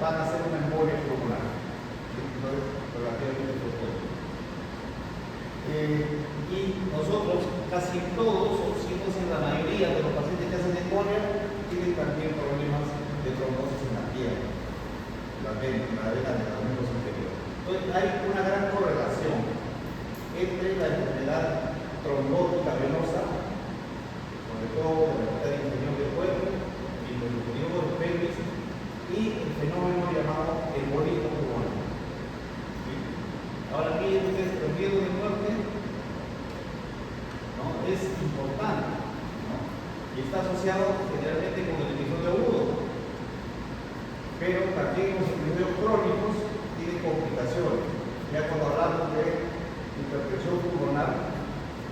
van a hacer una embolia pulmonar. Entonces, relativamente frecuente. Y nosotros, casi todos, o si no es en la mayoría de los pacientes que hacen embolia, tienen también problemas de trombosis en la pierna, en la vena de los miembros inferiores. Entonces, hay una gran correlación entre la enfermedad trombótica venosa, sobre todo en la mitad inferior del cuerpo, y los inferiores de los pelvis, y el fenómeno llamado embolismo pulmonar. ¿Sí? Ahora miren ustedes, el riesgo de muerte, ¿no?, es importante, ¿no?, y está asociado generalmente con el episodio agudo, pero también los episodios crónicos tienen complicaciones. Ya cuando hablamos de hipertensión pulmonar,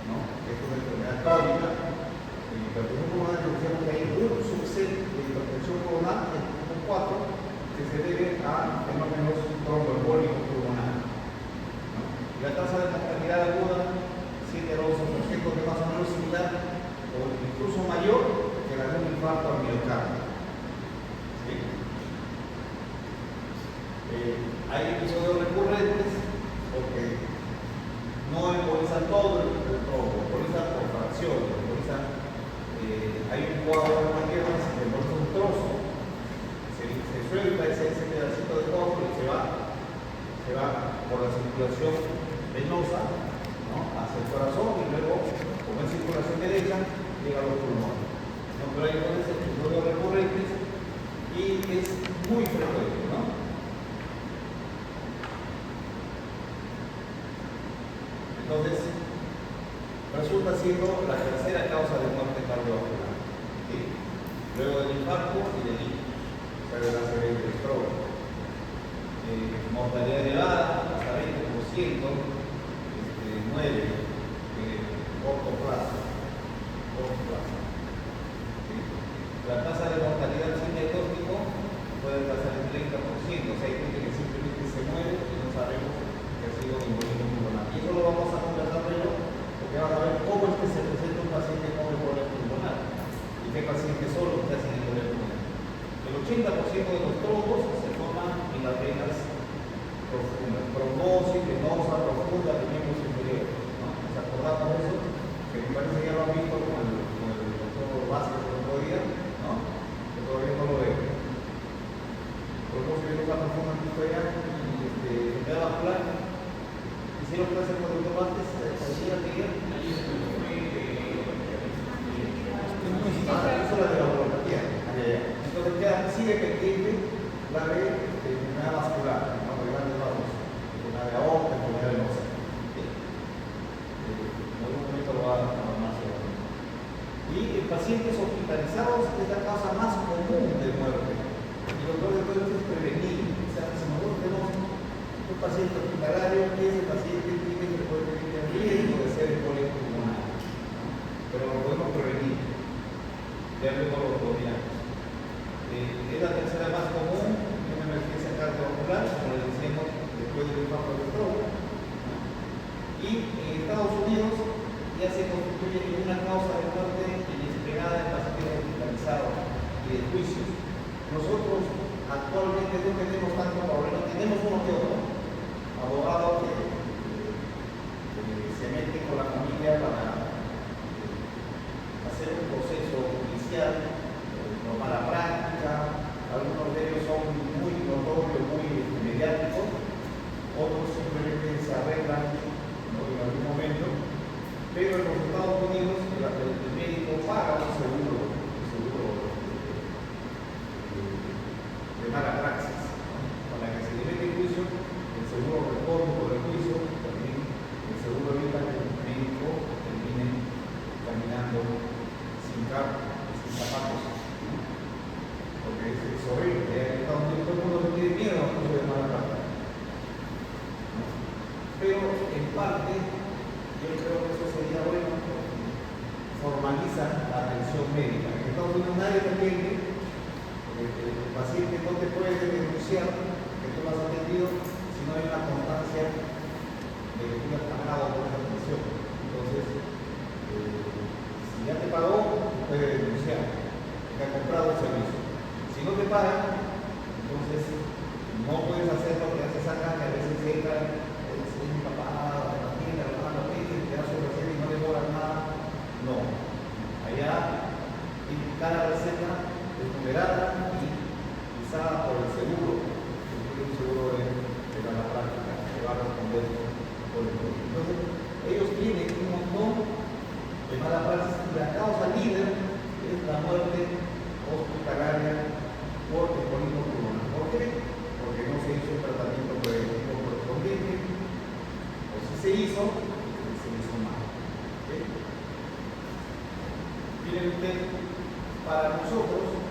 ¿no?, que es una enfermedad crónica, en hipertensión pulmonar decíamos que hay un subset de hipertensión pulmonar, el tipo 4, que se debe a fenómenos tromboembólicos pulmonares, ¿no? Y la tasa de mortalidad aguda 7 a 11%, que es más o menos similar o incluso mayor que la de un infarto al miocardio. ¿Sí? Hay episodios recurrentes porque no embolizan todo el trombo, embolizan por fracciones, hay un cuadro de manguera, se emboliza un trozo, se suelta ese pedacito de trombo y se va por la circulación venosa, ¿no?, hacia el corazón, y luego, como es circulación derecha, llega a los pulmones, ¿no? Pero hay entonces episodios recurrentes y es muy frecuente, ¿no? Entonces, resulta siendo la tercera causa de muerte cardiovascular, ¿sí?, luego del infarto y del ictus, o sea, de la ACV y del stroke. Mortalidad elevada, hasta 20%, muere corto plazo. ¿Sí? La tasa de mortalidad sin diagnóstico puede pasar el 30%, o sea, hay gente que simplemente se muere y no sabemos que ha sido un embolismo pulmonar. Y eso lo vamos a conversar luego, porque vamos a ver cómo es que se presenta un paciente con embolia pulmonar y qué pacientes son los que hacen embolia pulmonar. El 80% de los trombos se forman en las venas profundas, trombosis venosa profunda de miembros inferiores, ¿no? ¿Nos acordamos de eso? Que me parece que ya lo han visto con el doctor Vázquez el otro día, ¿no?, que todavía no lo veo. Trombosis venosa profunda en historia, enfermedad vascular. ¿Hicieron clase con el doctor Vázquez? ¿Ayer, Miguel? Eso es la de la homeopatía. Entonces queda sigue pendiente la de enfermedad vascular, ¿no?, de grandes vasos, enfermedad de aorta, enfermedad venosa. En algún momento lo va a dar más. Y en pacientes hospitalizados es la causa más común de muerte. Y lo que entonces es prevenir. O sea, si nosotros tenemos un paciente hospitalario, ese paciente tiene que poder tener el riesgo de ser embolia pulmonar, ¿no?, pero lo podemos prevenir. Ya vemos los dominantes. Es la tercera más común en una emergencia cardiovascular, como les decíamos, después del infarto del tronco, ¿no? Y en Estados Unidos ya se constituye en una causa de muerte inesperada en pacientes hospitalizados y de juicios. Nosotros actualmente no tenemos tanto problema, tenemos uno que otro abogado que se mete con la familia para hacer un proceso judicial, tomar la práctica. Algunos de ellos son muy notorios, muy mediáticos, otros simplemente se arreglan, ¿no?, en algún momento, pero en los Estados Unidos el médico paga un seguro de mala praxis, ¿no?, para que se le mete el juicio, el seguro responde por el juicio, también el seguro evita que el médico termine caminando sin carro, sin zapatos, ¿no?, porque es horrible. En Estados Unidos todo el mundo tiene miedo a los de mala praxis, ¿no? Pero en parte yo creo que eso sería bueno, formaliza la atención médica. En Estados Unidos nadie entiende, el paciente no te puede denunciar que tú lo has atendido si no hay una constancia de que tú has pagado por esa atención. Entonces, si ya te pagó, puede denunciar que ha comprado el servicio. Si no te pagan, entonces ya cada receta es numerada y usada por el seguro. El seguro de la práctica que va a responder por el COVID. Entonces, ellos tienen un montón de mala praxis y la causa líder es la muerte hospitalaria por ebolismo pulmonar. ¿Por qué? Porque no se hizo el tratamiento preventivo correspondiente, o si se hizo mal. ¿Okay? Miren ustedes, para nosotros,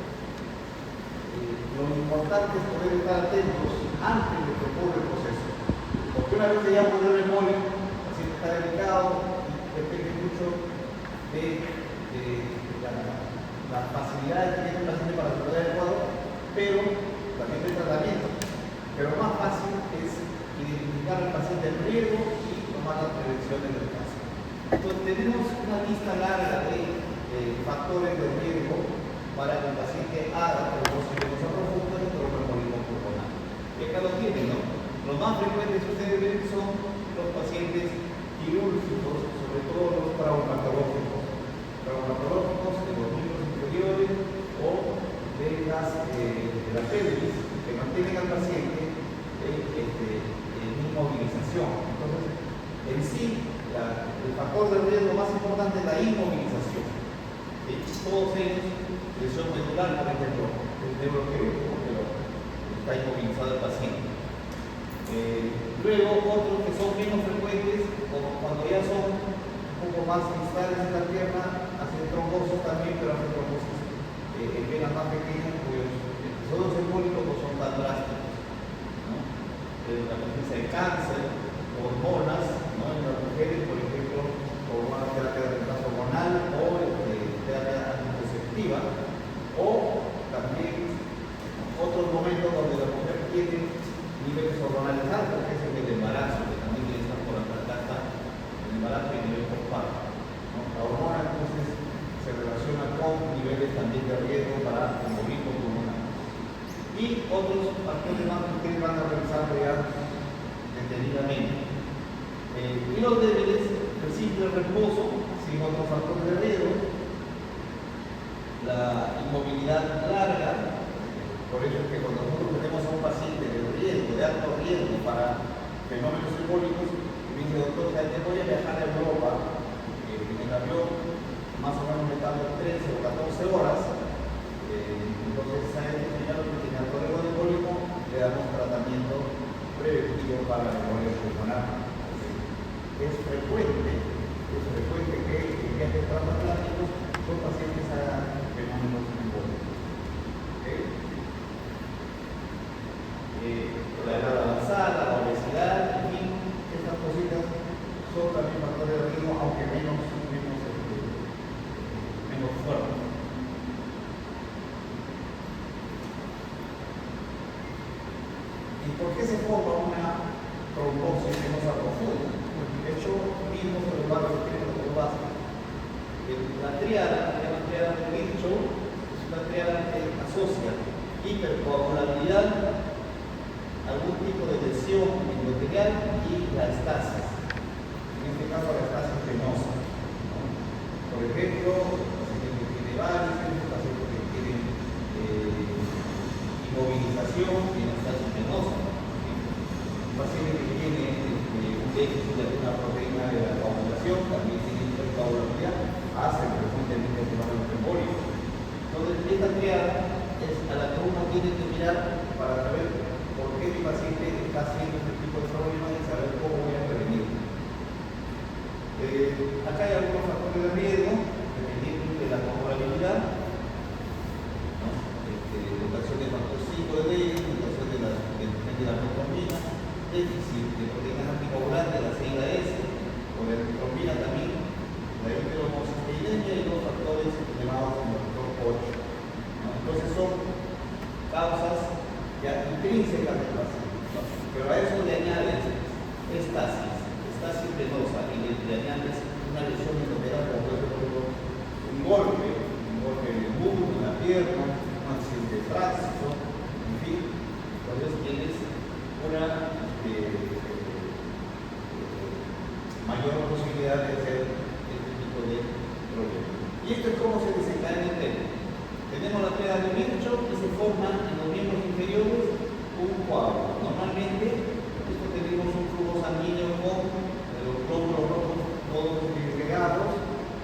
lo importante es poder estar atentos antes de que ocurra el proceso. Porque una vez que ya ocurrió el embolio, el paciente está delicado y depende mucho de la facilidad que tiene el paciente para resolver el cuadro, pero también del tratamiento. Pero más fácil es identificar al paciente en riesgo y tomar las prevenciones del caso. Entonces tenemos una lista larga de factores de riesgo para que el paciente haga trombosis venosa profunda y tromboembolismo pulmonar. Y acá lo tienen, ¿no? Los más frecuentes que ustedes ven son los pacientes quirúrgicos, sobre todo los traumatológicos de los miembros inferiores o de la pelvis, que mantienen al paciente en inmovilización. Entonces, en sí, el factor de riesgo más importante es la inmovilización. Todos ellos, lesión medular, por ejemplo, el neuroquirúrgico, pero está inmovilizado el paciente. Luego, otros que son menos frecuentes, como cuando ya son un poco más distales en la pierna, hacen trombosis también, pero hacen trombosis en venas más pequeñas, cuyos episodios embólicos no son tan drásticos, ¿no? La presencia de cáncer, hormonas, ¿no? En las mujeres, por ejemplo, hormonas de terapia de reemplazo hormonal o terapia anticonceptiva, o también otros momentos donde la mujer tiene niveles hormonales altos, que es el embarazo, que también tiene que estar por la plata, el embarazo y el nivel postparto, ¿no? La hormona entonces se relaciona con niveles también de riesgo para embolismo pulmonar. Y otros factores más que ustedes van a revisar ya detenidamente. Y los débiles, el simple reposo, sin otros factores de riesgo, la inmovilidad larga. Por eso es que cuando nosotros tenemos a un paciente de riesgo, de alto riesgo para fenómenos embólicos, me dice, doctor, te voy a viajar a Europa en el avión, más o menos me tardo 13 o 14 horas, entonces saben que ya lo que tiene alto riesgo de embólico, le damos tratamiento preventivo para el embolio pulmonar. Es frecuente que en viajes transatlánticos los pacientes hagan fenómenos embólicos. ¿Okay? La edad avanzada, la obesidad, en fin, estas cositas son también factores de riesgo, aunque menos fuertes. ¿Y por qué se forma una trombosis venosa profunda? De hecho, mismo se lo va a repetir en lo básico. La triada, que es la triada de Virchow, es una triada que asocia hipercoagulabilidad, algún tipo de lesión endotelial y la estasis. En este caso, la estasis venosa, ¿no? Por ejemplo, el paciente que tiene varices, el paciente que tiene inmovilización y la estasis venosa, el paciente que tiene un déficit de alguna proteína de la coagulación, también tiene hipercoagulabilidad, hace frecuentemente fenómenos embólicos. Entonces, esta triada es a la que uno tiene que mirar para saber por qué mi paciente está haciendo este tipo de problemas y saber cómo voy a prevenir. Acá hay algunos factores de riesgo, dependiendo de la coagulabilidad, ¿no? Dotación de factor 5 de ley, dotación de la trombina, déficit de proteínas anticoagulantes, la CIDAS, o de la trombina también, la hiperhomocisteínemia y los factores llamados como factor 8. ¿No? Entonces son causas ya intrínsecas del paciente, ¿no? Pero a eso le añades estasis venosa y le añades una lesión endometrial, como puede ser un golpe en el muslo, en la pierna, un accidente trágico, en fin. Entonces tienes una mayor posibilidad de hacer este tipo de problemas. Y Y esto es cómo se desencadena el tema. Tenemos la arteria de un hecho y se forma en los miembros inferiores un coágulo. Normalmente, esto tenemos un flujo sanguíneo con los glóbulos rojos todos disgregados,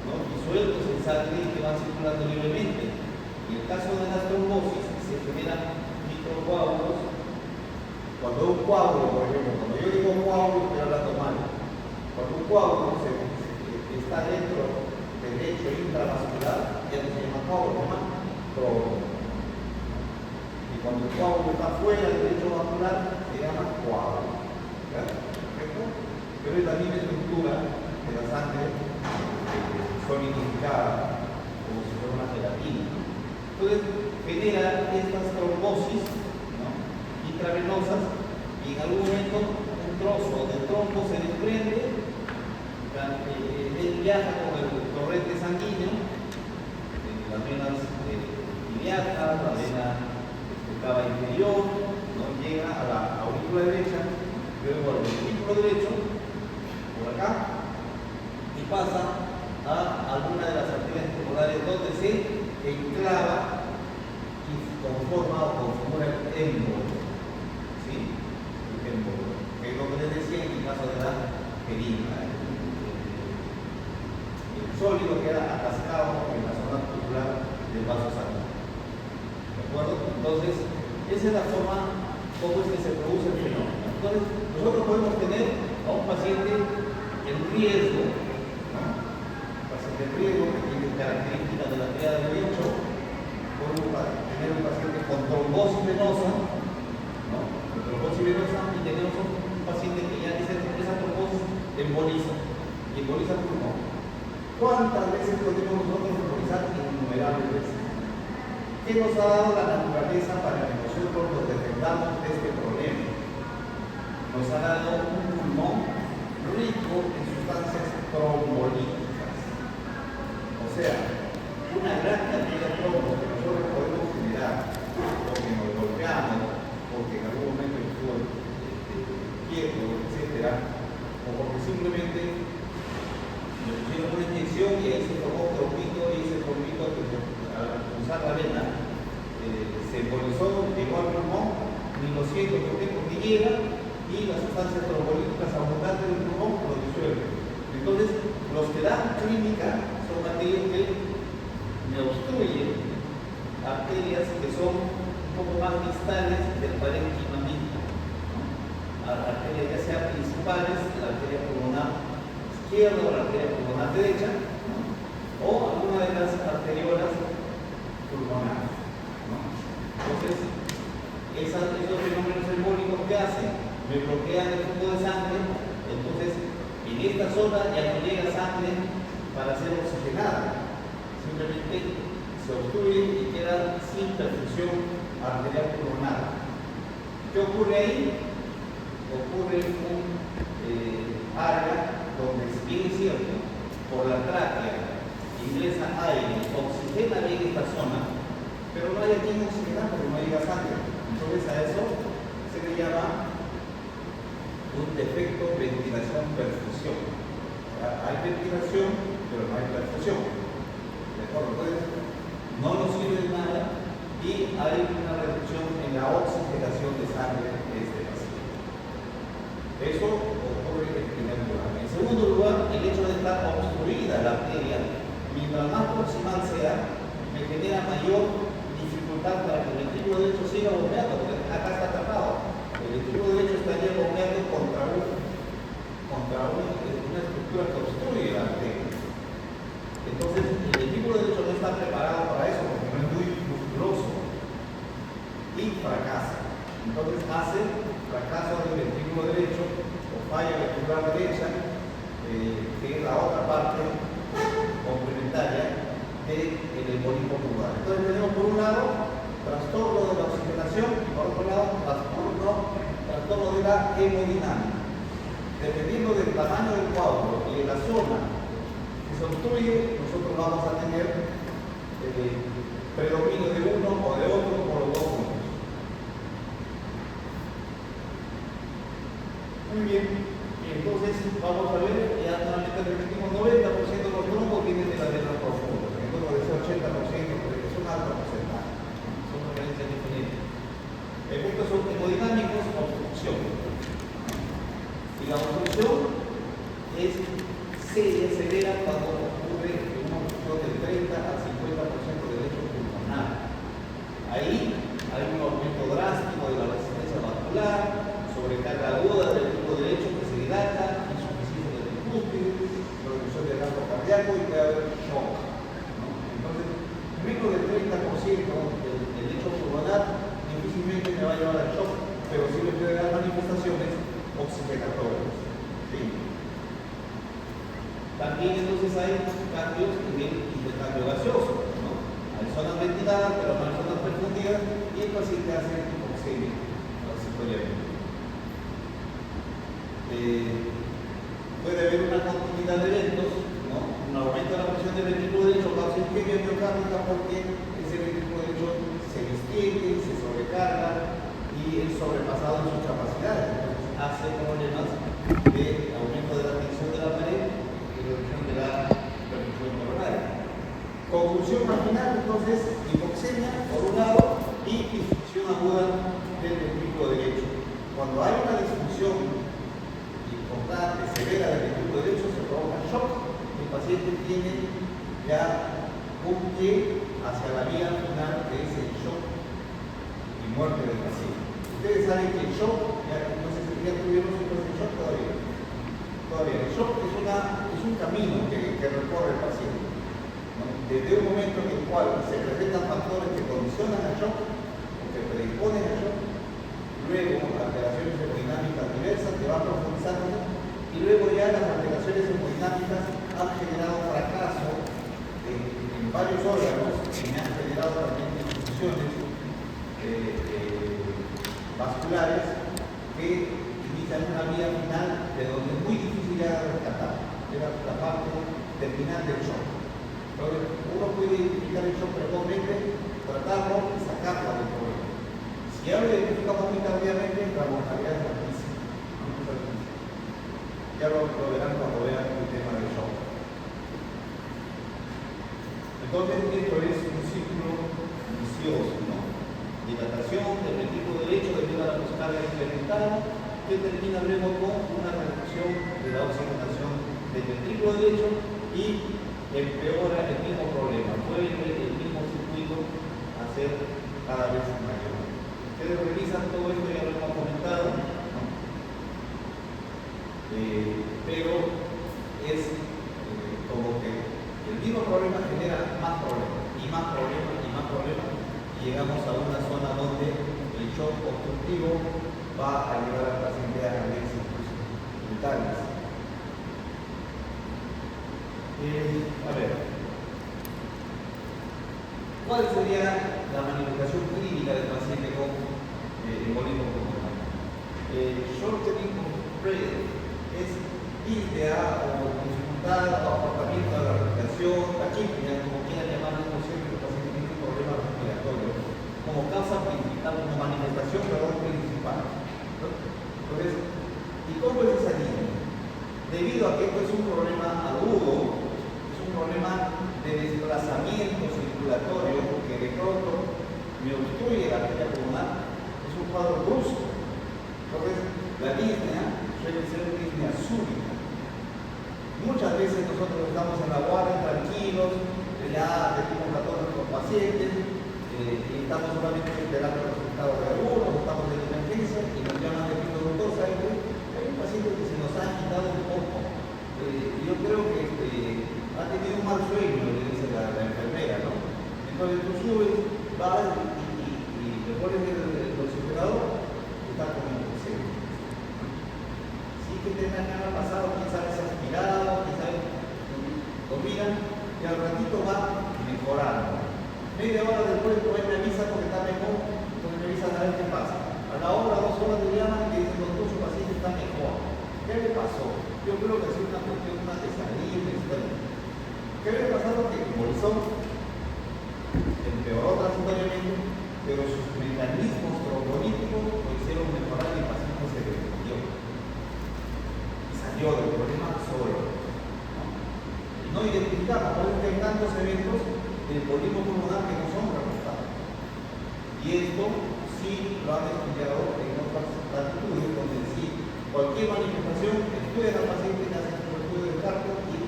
¿no? Y sueltos en sangre que van circulando libremente. En el caso de las trombosis, se generan microcoágulos. Cuando un coágulo, por ejemplo, cuando yo digo coágulo, estoy hablando mal. Cuando un coágulo está dentro del lecho intravascular, ya no se llama coágulo, se llama trombo. Y cuando el coágulo está fuera del lecho vascular, se llama coágulo. ¿Correcto? Pero es la misma estructura de la sangre solidificada, como si fuera una gelatina. Entonces, genera estas trombosis, ¿no?, intravenosas, y en algún momento un trozo del trombo se desprende, él viaja con el torrente sanguíneo, las venas ilíacas, la vena cava inferior, ¿no?, llega a la aurícula derecha, luego al ventrículo derecho, por acá, y pasa a alguna de las arterias pulmonares donde se enclava y conforma o configura el émbolo, ¿sí? El émbolo, que es lo que les decía en el caso de la jeringa. El sólido queda atascado en la zona tubular del vaso sanguíneo. ¿De acuerdo? Entonces, esa es la forma como es que se produce el fenómeno. Entonces, nosotros podemos tener a un paciente en riesgo, ¿no?, de riesgo que tiene características de la arteria del derecho, podemos tener un paciente con trombosis venosa, ¿no?, y tenemos un paciente que ya dice que esa trombosis emboliza el pulmón. ¿Cuántas veces podemos nosotros embolizar? Innumerables veces. ¿Qué nos ha dado la naturaleza para que nosotros nos defendamos de este problema? Nos ha dado un pulmón rico en sustancias trombolíticas. O sea, una gran cantidad de trombos que nosotros podemos generar porque nos golpeamos, porque en algún momento estuvo quieto, etc., o porque simplemente nos pusieron una inyección y ahí se formó un trombito, y ese trombito al cruzar la vena se embolizó, llegó al pulmón, ni lo siento porque llega, y las sustancias trombolíticas abundantes del pulmón lo disuelven. Entonces, los que dan clínica son aquellos que me obstruyen arterias que son un poco más distales del parénquima mismo, ¿no? Arterias ya sean principales, la arteria pulmonar izquierda o la arteria pulmonar derecha, ¿no?, o alguna de las arteriolas pulmonares, ¿no? Entonces, esos fenómenos embólicos que hacen, me bloquean el flujo de sangre, entonces en esta zona ya no llega sangre para ser oxigenada, simplemente se obstruye y queda sin perfusión arterial pulmonar. ¿Qué ocurre ahí? Ocurre un área donde, si bien es cierto, por la tráquea ingresa aire, oxigena bien esta zona, pero no hay a quien oxigenar porque no llega sangre. Entonces a eso se le llama un defecto ventilación-perfusión. O sea, hay ventilación, pero no hay perfusión. ¿De acuerdo? Entonces, no nos sirve de nada y hay una reducción en la oxigenación de sangre de este paciente. Eso ocurre en primer lugar. En segundo lugar, el hecho de estar obstruida la arteria, mientras más proximal sea, me genera mayor dificultad para que el ventrículo derecho siga bombeando, porque acá está atrapado. El ventrículo derecho estaría bombeando contra una estructura que obstruye la arteria. Entonces, el ventrículo derecho no está preparado para eso, porque no es muy musculoso, y fracasa. Entonces hace fracaso del ventrículo derecho o falla ventricular derecha, que es la otra parte complementaria del embolismo pulmonar. Entonces tenemos por un lado trastorno de la oxigenación y por otro lado trastorno de la hemodinámica. Dependiendo del tamaño del coágulo y de la zona que se obstruye, nosotros vamos a tener predominio de uno o de otro por los dos juntos. Muy bien, y entonces vamos a ver, ya normalmente repetimos 90% de los trombos vienen de las venas profundas. del lecho pulmonar difícilmente me va a llevar al shock, pero sí me puede dar manifestaciones oxigenatorias. ¿Sí? También entonces hay cambios en el intercambio gaseoso, ¿no? Hay zonas ventiladas, pero no hay zonas perfundidas, y el paciente hace hipoxemia transitoriamente. Puede haber una continuidad de eventos, ¿no? Un aumento de la presión del ventrículo derecho causa isquemia miocárdica porque ese ventrículo derecho se distiende, se sobrecarga y es sobrepasado en sus capacidades. Entonces hace problemas de aumento de la tensión de la pared y reducción de la perfusión coronaria. Conclusión marginal, entonces, hipoxemia por un lado y disfunción aguda del ventrículo derecho. Cuando hay una disfunción importante, severa del ventrículo derecho, se provoca shock. El paciente tiene ya un pie hacia la vía final, que es el shock y muerte del paciente. Ustedes saben que el shock, no sé si ya tuvieron ciclos de shock todavía. El shock es un camino que recorre el paciente, ¿no? Desde un momento en el cual se presentan factores que condicionan al shock o que predisponen al shock, luego alteraciones hemodinámicas diversas que van profundizando, y luego ya las alteraciones hemodinámicas han generado fracaso en varios órganos y me han generado también disfunciones vasculares que inician una vía final de donde es muy difícil ya rescatar, la parte terminal del shock. Entonces, uno puede identificar el shock precozmente, tratarlo y sacarlo del problema. Si ya lo identificamos muy tardíamente, la mortalidad es altísima. Ya lo verán cuando vean el tema del shock. Entonces, esto es un ciclo vicioso, ¿no? Dilatación del ventrículo derecho debido a la poscarga incremental, que termina luego con una reducción de la oxigenación del ventrículo derecho y empeora el mismo problema. Vuelve el mismo circuito a ser cada vez mayor. Ustedes revisan todo esto, ya lo hemos comentado, ¿no? Pero es como que el mismo problema genera más problemas, y más problemas, y más problemas, y llegamos a una zona donde el shock obstructivo va a llevar al paciente a análisis brutales. A ver, ¿cuál sería la manifestación clínica del paciente con embolismo pulmonar? Shortening of breath es idea o dificultad o acortamiento de la respiración, taquipnea, como quieran llamarlo, siempre que el paciente tiene un problema respiratorio, como causa principal, como manifestación principal. Entonces, ¿y cómo es esa línea? Debido a que esto es un problema agudo, es un problema de desplazamiento circulatorio que de pronto me obstruye la arteria pulmonar, es un cuadro brusco. Entonces, la disnea suele ser una disnea súbita. Muchas veces nosotros estamos en la guardia tranquilos, ya tenemos a todos nuestros pacientes y estamos solamente esperando el resultado de algunos, estamos en emergencia y nos llaman de tipo doctor, ¿saben qué? Hay un paciente que se nos ha agitado un poco. Yo creo que ha tenido un mal sueño, le dice la enfermera, ¿no? Entonces tú subes, vas y le pones el oxigenador y está con hipoxemia. Sí que te ha pasado, quién sabe si has aspirado, quién sabe, lo miran y al ratito va mejorando. Media hora después pues me avisa porque está mejor, entonces me avisan a ver qué pasa. A la hora, 2 horas le llaman y le dicen, doctor, su paciente está mejor. ¿Qué le pasó? Yo creo que ha sido una cuestión, una pesadilla externa. ¿Qué le pasó? Que embolizó, empeoró transitoriamente, pero sus mecanismos trombolíticos lo hicieron mejorar y el paciente se defendió. Y salió del problema solo. No identificamos, por eso que hay tantos eventos del embolismo pulmonar que no son reportados. Y esto sí lo han estudiado en otras latitudes, donde sí cualquier manifestación estudian al paciente, le hacen un estudio de cardio y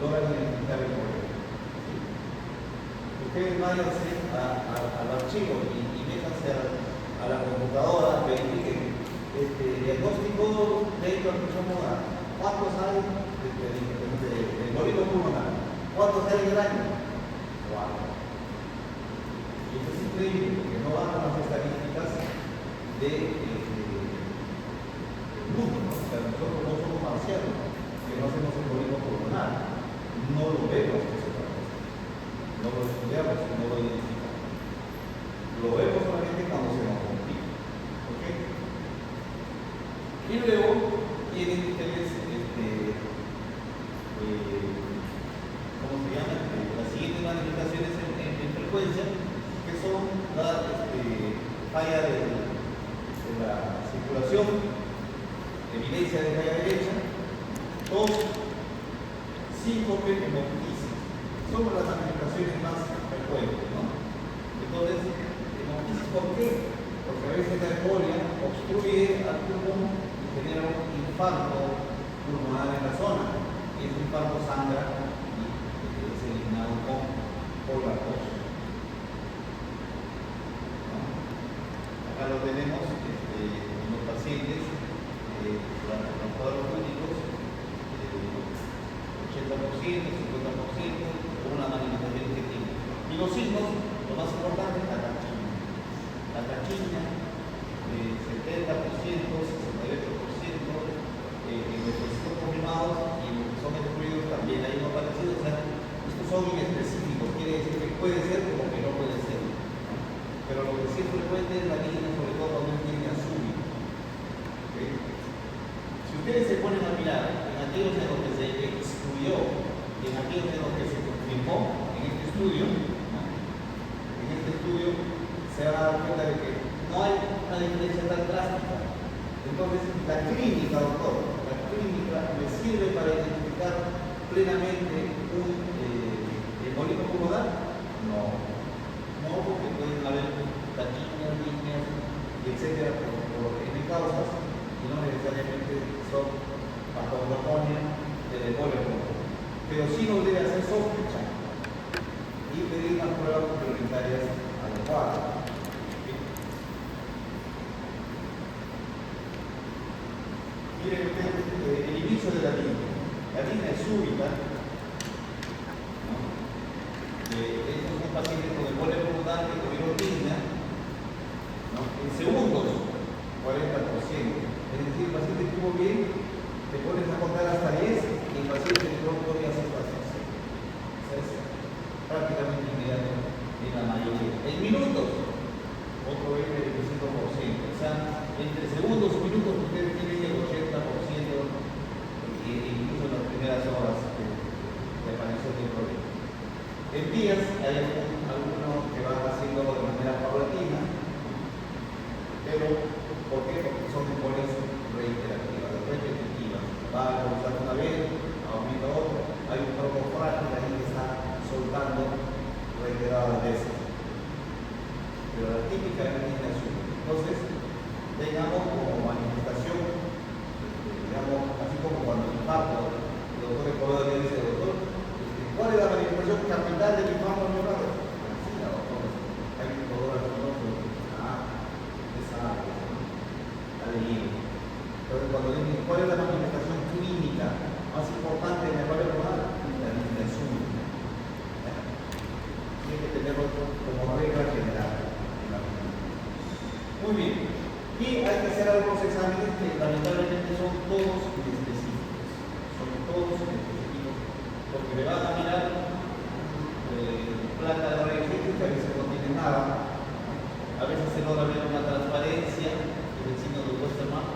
logran identificar el problema. ¿Sí? Ustedes váyanse al archivo y métanse a la computadora, verifiquen diagnóstico de hipertensión pulmonar. ¿Cuántos hay de embolismo pulmonar? ¿Cuántos hay en el año? 4. Y esto es increíble porque no van a las estadísticas del mundo, ¿no? O sea, nosotros no somos marcianos, que no hacemos embolismo pulmonar, no lo vemos que se produce, no lo estudiamos, no lo identificamos. Lo vemos solamente cuando se nos complica. ¿Ok? Y luego tienen ustedes, ¿cómo se llama? Las siguientes manifestaciones en frecuencia, que son la falla de la circulación, evidencia de falla derecha, tos, síncope, hemoptisis. Son las manifestaciones más frecuentes, ¿no? Entonces, hemoptisis, ¿por qué? Porque a veces la embolia obstruye al pulmón y genera un infarto pulmonar en la zona. Y ese infarto sangra y es eliminado por la tos. ¿No? Acá lo tenemos en los pacientes, los cuadros clínicos, 80%, 50%, con una manifestación que tiene. Y los signos, lo más importante es la taquiña. La taquiña, 70%, 68%, en los requisitos confirmados y en los que son excluidos también hay uno parecido. O sea, estos son inespecíficos, quiere decir que puede ser como que no puede ser. Pero lo que sí es frecuente es la línea, sobre todo cuando es línea súbita. ¿Okay? Si ustedes se ponen a mirar en aquellos en los que se excluyó y en aquellos en los que se confirmó en este estudio, ¿no? Se van a dar cuenta de que no hay una diferencia tan drástica. Entonces, la clínica, doctor, la clínica me sirve para identificar plenamente un embolismo pulmonar. No, porque pueden haber taquiñas, líneas, etcétera, por N causas, y no necesariamente son patognomia del embolio pulmonar. Pero sí nos debe hacer sospechar y pedir las pruebas complementarias adecuadas. Miren ustedes el inicio de la línea. La línea es súbita, ¿no? Estos son pacientes con embolia pulmonar que tuvieron línea, ¿no? En segundos, 40%. Es decir, el paciente estuvo bien, te pones a contar hasta 10 y el paciente no podía hacer hasta 6. Es prácticamente inmediato en la mayoría. En minutos, otro 20-25%. O sea, entre segundos y minutos ustedes tienen el 80%, incluso en las primeras horas de aparición del problema. En días hay algunos que van haciendo de manera paulatina, pero ¿por qué? Porque son embolias reiterativas, repetitivas. Va a comenzar una vez, aumenta otra, hay un tronco frágil ahí que está soltando reiteradas veces. Pero la típica es la línea azul. Entonces, tengamos como manifestación, digamos, así como cuando el infarto, el doctor Escobar le dice, doctor, ¿cuál es la manifestación capital del infarto miocardio? Así, doctor, hay un dolor al corazón, esa alegría. Entonces, cuando le dicen, ¿cuál es la manifestación clínica más importante en el embolio pulmonar? La línea azul. Tiene que tenerlo como regla general. Muy bien. Y hay que hacer algunos exámenes que lamentablemente son todos inespecíficos. Porque le van a mirar placa de rayos X que a veces no tiene nada. A veces se logra ver una transparencia, que es el signo de Westermann,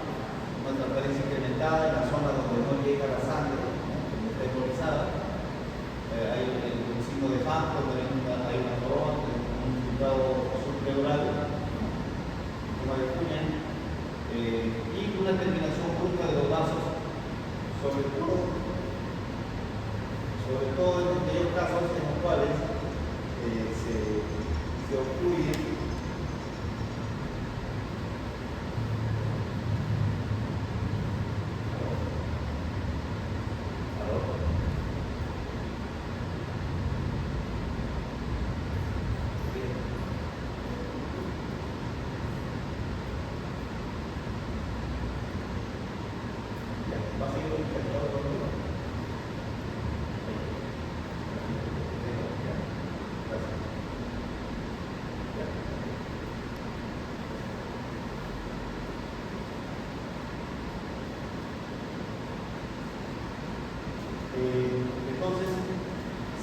una transparencia incrementada en la zona donde no llega la sangre, donde está embolizada. Hay el signo de Phantom, donde hay una corona, un filtrado subpleural, como de cuña, y una terminación brusca de los vasos, sobre todo en aquellos casos en los cuales se obstruye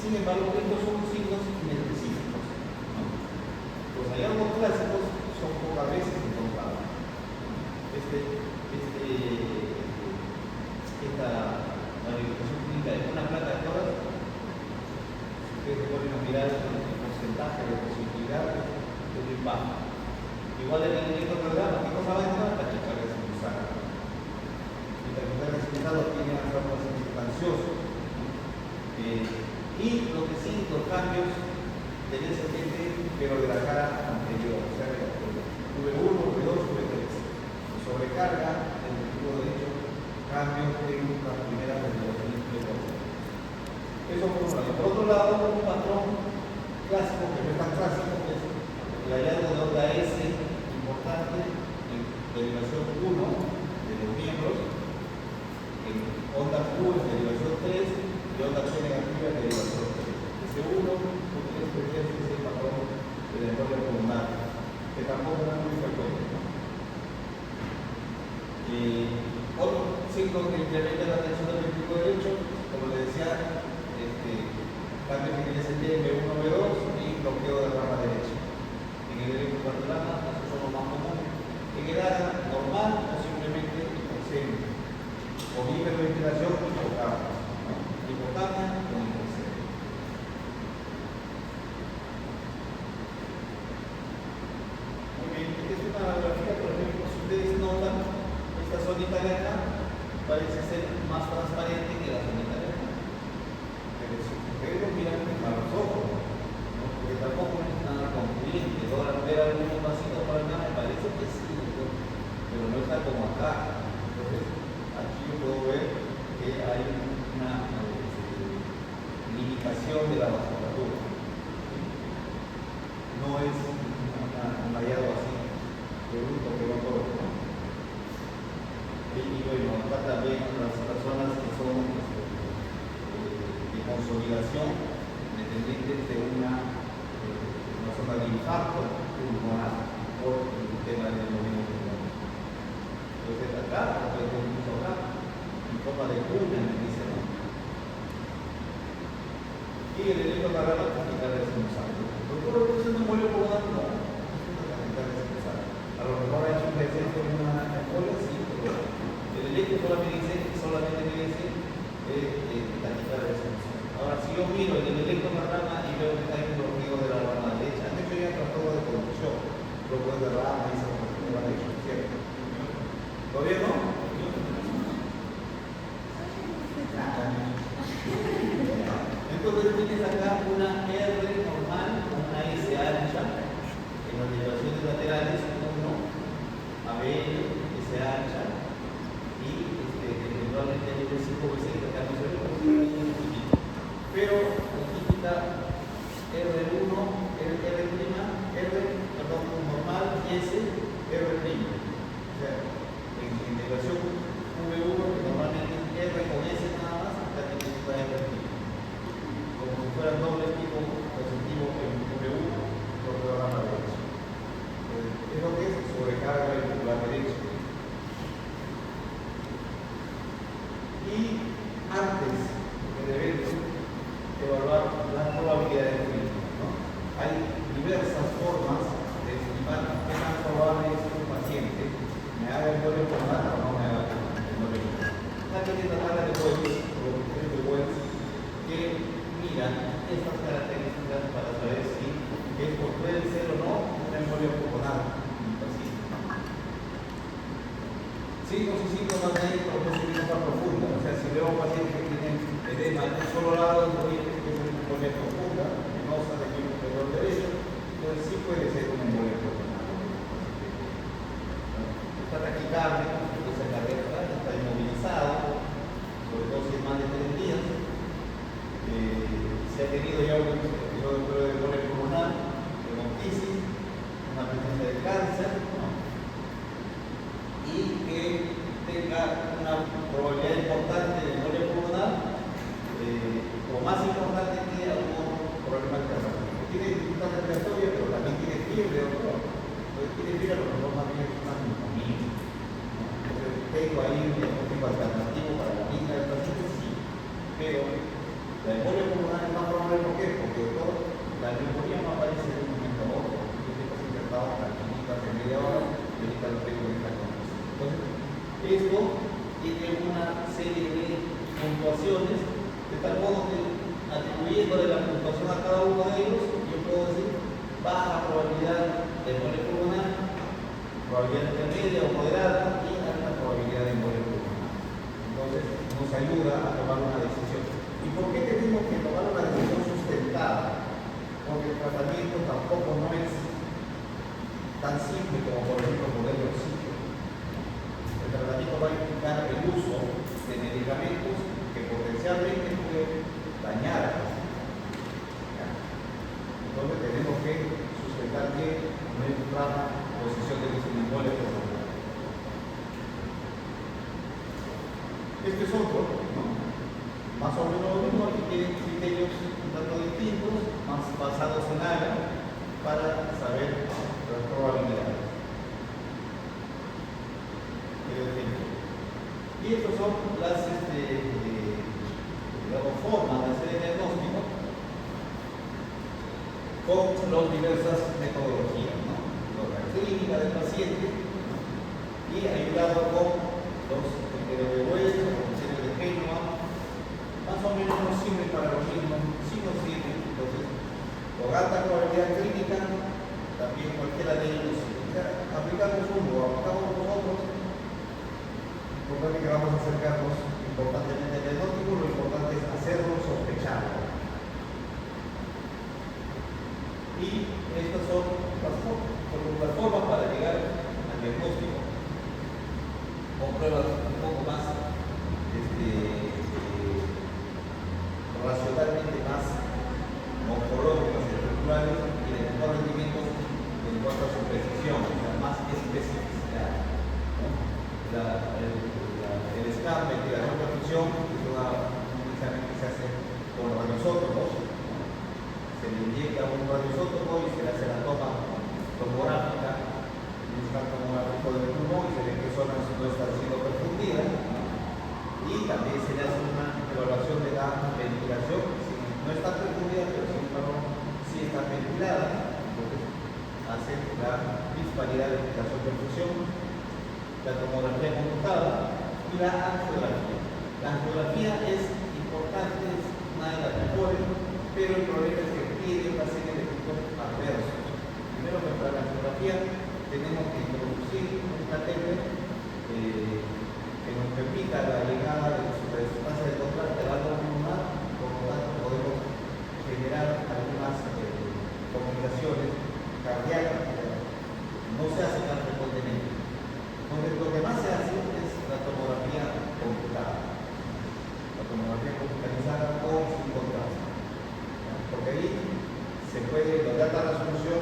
Sin embargo, estos son signos inespecíficos, ¿no? Los hallazgos clásicos son pocas veces encontrados. La verificación clínica de una planta de todas, ustedes vuelven a mirar el porcentaje de posibilidad es muy bajo. Igual en el electrocardiograma, ¿qué cosa va a entrar? La taquicardia sinusal. Y la taquicardia sinusal tiene a ser más sustancioso. Y lo que sí, los cambios tendencialmente, pero de la cara anterior, o sea, V1, V2, V3. Sobrecarga el ventrículo derecho, cambios en las primeras de los ventrículos. Eso por un lado. Por otro lado, un patrón clásico, que no es tan clásico, es el hallazgo de onda S importante en derivación 1 de los miembros, en onda Q en derivación 3 y onda C negativa en derivación 3. Ese 1, es el patrón de la embolia pulmonar, que tampoco es muy frecuente, ¿no? Otro signo que incrementa la tensión del ventrículo derecho, como les decía, cambio que tiene el V1, V2 y bloqueo de la rama derecha. En el electrocardiograma, estos son los más comunes. En edad normal o simplemente con hiperventilación y hipocardia, ¿no? Hipocardia o hipoxemia. Muy bien, esta es una radiografía, por ejemplo, si ustedes notan, esta zonita de acá parece ser más transparente que la zonita de acá. Pero si ustedes lo miran a los ojos, ¿no? Porque tampoco es nada concluyente. Ahora ver algunos vasitos por acá me parece que sí, ¿no? Pero no está como acá. Entonces, aquí yo puedo ver que hay una limitación de la vasculatura. No es un hallazgo así de bruto que va por otro. Y bueno, acá también las personas que son de consolidación dependientes de una zona de infarto pulmonar por el tema del movimiento pulmonar. Entonces acá, incluso acá, en forma de cuña, me dice, ¿no? Y el electrocardiograma es taquicardia sinusal. ¿Doctor, lo que es un embolio pulmonar? No, es una taquicardia sinusal. A lo mejor ha hecho un presente en una embolia, sí, pero el electro solamente me dice taquicardia sinusal. Ahora, si yo miro el electrocardiograma y veo que está en un bloqueo de la rama derecha, de hecho ya trató de conducción, bloqueo de rama y esa cuestión de la derecha, ¿cierto? ¿Todavía no? Entonces tienes acá una R normal con una S ancha en las derivaciones laterales, 1, AB, S ancha, y eventualmente hay un V5, V6 que acá no se ve, pero la típica R1, normal y S, R'. O sea, en derivación V1, que normalmente es R con S nada más, acá necesita R'. Como si fuera doble tipo positivo en V1 por la rama derecha. Es lo que es sobrecarga ventricular derecha. Y antes del evento, evaluar las probabilidades clínicas, ¿no? Hay diversas formas de estimar qué tan probable es que un paciente me haga embolio pulmonar o no me haga embolio pulmonar. Aquí tiene la tabla de Wells, o los criterios de Wells, que miran estas características para saber si esto puede ser o no un embolio pulmonar en un paciente. Signos y síntomas de hipertensión profunda. O sea, si veo a un paciente que tiene edema en un solo lado, que es una embolia profunda, venosa de miembro superior derecho, entonces sí puede ser una embolia pulmonar. Está taquicardia, esa cardiaca está inmovilizado, sobre todo si es más de 3 días. Si ha tenido ya un episodio de embolia pulmonar, hemoptisis, una presencia de cáncer, ¿no? Y que tenga una probabilidad importante de embolia pulmonar, o más importante que algún problema cardíaco. Tiene dificultad respiratoria, pero también tiene fiebre o dolor. Entonces tiene fiebre, a lo mejor más bien es una neumonía. Entonces tengo ahí un diagnóstico alternativo para la misma del paciente, sí, pero La embolia pulmonar es más probable, ¿por qué? Porque la neumonía no aparece de un momento a otro. Yo tengo que intentado tranquilito hace media hora y ahorita lo tengo en esta condición. Entonces, esto tiene una serie de puntuaciones, de tal modo que atribuyéndole la puntuación a cada uno de ellos, yo puedo decir baja probabilidad de embolia pulmonar, probabilidad intermedia o moderada y alta probabilidad de embolia pulmonar. Entonces, nos ayuda a tomar una decisión. ¿Y por qué tenemos que tomar una decisión sustentada? Porque el tratamiento tampoco no es tan simple como, por ejemplo, poner el oxígeno. El tratamiento va a implicar el uso de medicamentos que potencialmente pueden dañar a la paciente. Entonces tenemos que sustentar que nuestra posición de que se embolia pulmonar. Este es otro, ¿no? Más o menos lo mismo, aquí tienen criterios un tanto distintos, más basados en área, para saber las probabilidades. Y estas son las formas de hacer el diagnóstico con las diversas metodologías, ¿no? La clínica del paciente y ayudado con los criterios de West, los criterios de Genua, más o menos no sirve para los mismos, sí nos sirve. Entonces, con alta probabilidad clínica, también cualquiera de ellos, aplicamos uno o aplicamos los otros, importante que vamos a acercarnos importantemente al diagnóstico, lo importante es hacerlo sospechar. Y estas son las formas para llegar al diagnóstico, con pruebas un poco más racionalmente más morfológicas y estructurales y de mejor rendimiento en cuanto a su precisión, o sea, más especificidad, ¿no? El scan de ventilación de perfusión es un examen que se hace con radioisótopos, ¿no? Se le inyecta un radioisótopo y se le hace la toma tomográfica, un scan tomográfico del pulmón y se ve qué zonas no están siendo perfundidas, ¿no? Y también se le hace una evaluación de la ventilación, si no está perfundida, pero sin embargo sí está ventilada, entonces hace la disparidad de ventilación-perfusión, la tomografía conmutada y la angiografía. La angiografía es importante, es una de las mejores, pero el problema es que tiene una serie de efectos adversos. Primero que para la angiografía tenemos que introducir un catéter que nos permita la llegada de la sustancia de contraste al árbol pulmonar, por lo tanto podemos generar algunas complicaciones cardíacas que no se hacen tan frecuentemente. Entonces lo que más se hace es la tomografía computada, la tomografía computarizada con sin contraste, porque ahí se puede lograr la resolución,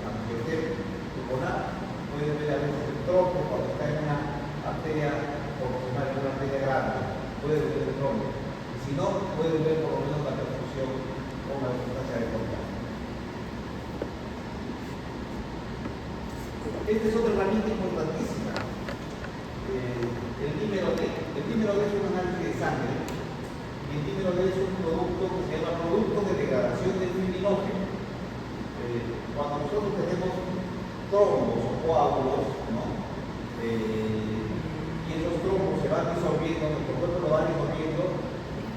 aunque usted pulmonar puede ver a veces el tronco cuando está en una arteria pulmonar, en una arteria grande, puede ver el tronco, y si no, puede ver por lo menos la perfusión con la sustancia de contacto. Esta es otra herramienta importantísima, el dímero D. El dímero D es un análisis de sangre, y el dímero D es un producto que se llama producto de degradación del fibrinógeno. Cuando nosotros tenemos trombos o coágulos, ¿no? Y esos trombos se van disolviendo, nuestro cuerpo lo va disolviendo,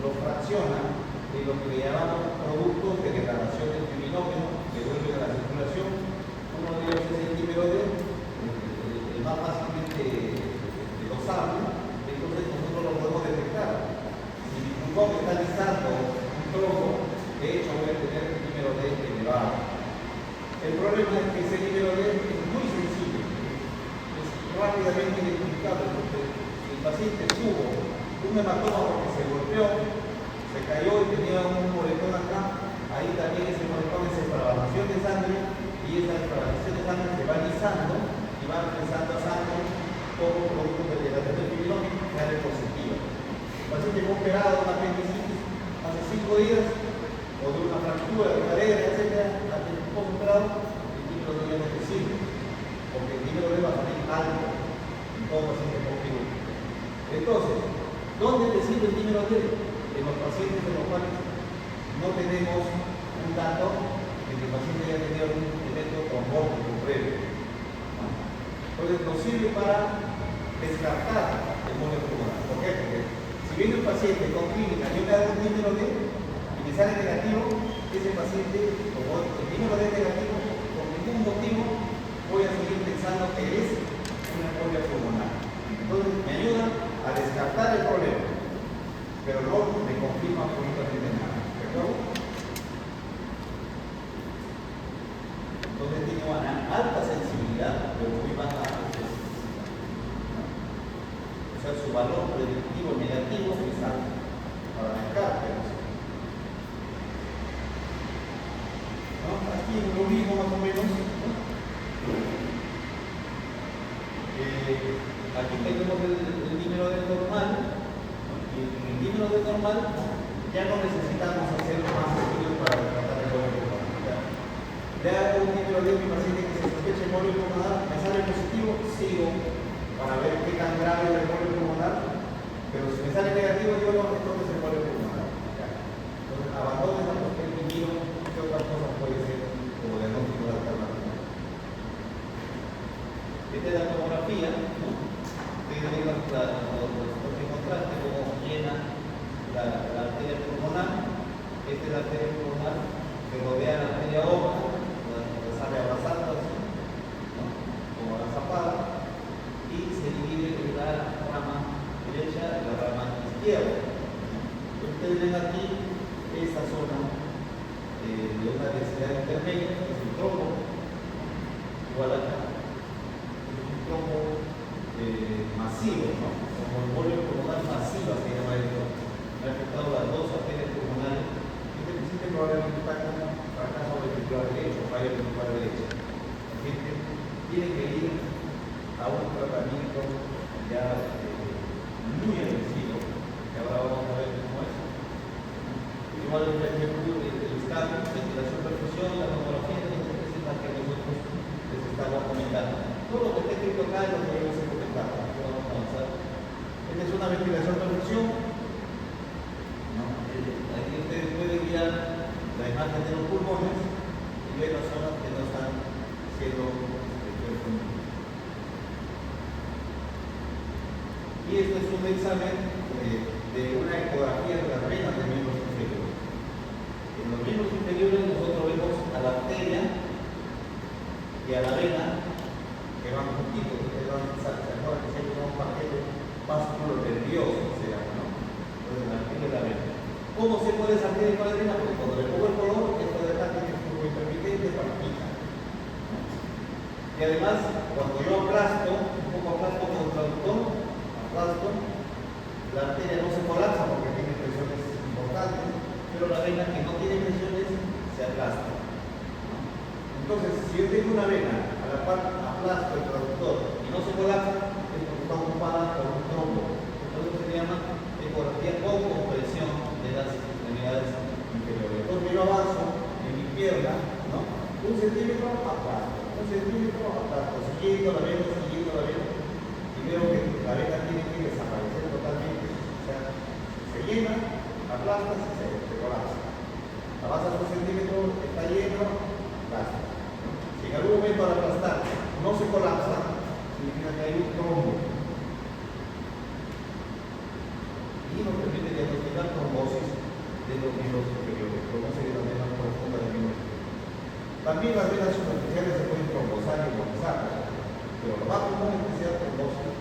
lo fracciona en lo que le llamamos productos de degradación del fibrinógeno que vuelven a la circulación. Uno de ellos es el dímero D, el más fácilmente dosable, entonces nosotros lo podemos detectar. Si mi pulmón está listando un trombo, de hecho voy a tener el dímero D elevado. El problema es que ese dímero D es muy sensible, es rápidamente identificable, porque si el paciente tuvo un hematoma porque se golpeó, se cayó y tenía un moretón acá, ahí también ese moretón es inflamación de sangre y esa inflamación de sangre se va alisando y va empezando a sangre todo producto de degradación del fibrinógeno que sale positiva. El paciente fue operado de una apendicitis hace 5 días o de una fractura de cadera, etc. Antes de un poco operado, el dímero D no es sirve, porque el dímero D va a salir alto en todo paciente con fibrosis. Entonces, ¿dónde te sirve el dímero D? En los pacientes en los cuales Entonces nos sirve para descartar el embolo pulmonar. ¿Por qué? Porque si viene un paciente con clínica, yo me hago un número D y me sale negativo, ese paciente, como el número D es negativo, por ningún motivo voy a seguir pensando que es una embolia pulmonar. Entonces me ayuda a descartar el problema, pero no me confirma absolutamente nada. ¿De acuerdo? Entonces tiene una alta sensibilidad, pero muy baja especificidad. O sea, su valor predictivo negativo es alto para descarte. ¿No? Aquí lo mismo más o menos. ¿No? Aquí tenemos el número de normal, ¿no? Y en el número de normal ya no necesitamos hacer más estudios para tratar el embolo pulmonar. Ya hago un número de mi paciente que se sospecha embolo pulmonar, me sale positivo, sigo para ver qué tan grave es el embolo pulmonar, pero si me sale negativo, yo no, entonces el embolo pulmonar. Entonces abandono esa cuestión y miro qué otras cosas puede ser como diagnóstico de alternativa. Esta es la tomografía, ¿no? Ustedes ven los contrastes como llena la arteria pulmonar. Esta es la arteria pulmonar que rodea la arteria aorta, donde sale abrazando así, ¿no? Como la zapada, y se divide en la rama derecha y la rama izquierda. Ustedes ven aquí esta zona de una densidad intermedia, que es el trombo, igual acá. Masivo, ¿no? Como embolio pulmonar masiva se llama esto. Ha afectado las dos arterias pulmonares. Este paciente probablemente está con fracaso ventricular derecho, falla ventricular derecha. La gente tiene que ir a un tratamiento ya muy agresivo, que ahora vamos a ver cómo es. Igual el escáner, ventilación, perfusión, la tomografía, es la que nosotros les estamos comentando. Todo lo que está escrito acá es lo que yo les he comentado. Vamos a avanzar. Esta es una ventilación perfusión. ¿No? Aquí ustedes pueden mirar la imagen de los pulmones y ver las zonas que no están siendo perfundidas. Y este es un examen de una ecografía de las venas de miembros inferiores. En los miembros inferiores nosotros vemos a la arteria y a la vena que van juntitos, que van a que siempre son un paquete vasculo nervioso, se llama, ¿no? Entonces la arteria y la vena. ¿Cómo se puede salir de la vena? Porque cuando le pongo el color, esto de acá tiene flujo intermitente, palpita. ¿No? Y además, cuando yo aplasto, un poco aplasto con el traductor, aplasto, la arteria no se colapsa porque tiene presiones importantes, pero la vena que no tiene presiones se aplasta. ¿No? Entonces, si yo tengo una vena a la cual aplasto el traductor y no se colapsa, es porque está ocupada por un trombo. Entonces se llama ecografía con compresión de las extremidades inferiores. Entonces yo avanzo en mi pierna, ¿no? 1 centímetro aplasto, 1 centímetro aplasto, siguiendo la vena, y veo que la vena tiene que desaparecer totalmente. O sea, se llena, aplastas y se colapsa. Avanzas 1 centímetro, está lleno, aplasta. Si en algún momento al aplastar no se colapsa, significa que hay un trombo. Y nos permite diagnosticar trombosis de los miembros superiores, trombosis de la vena profunda del miembro superior. También las venas superficiales se pueden trombosar y embolizar, pero lo más común es que sea trombosis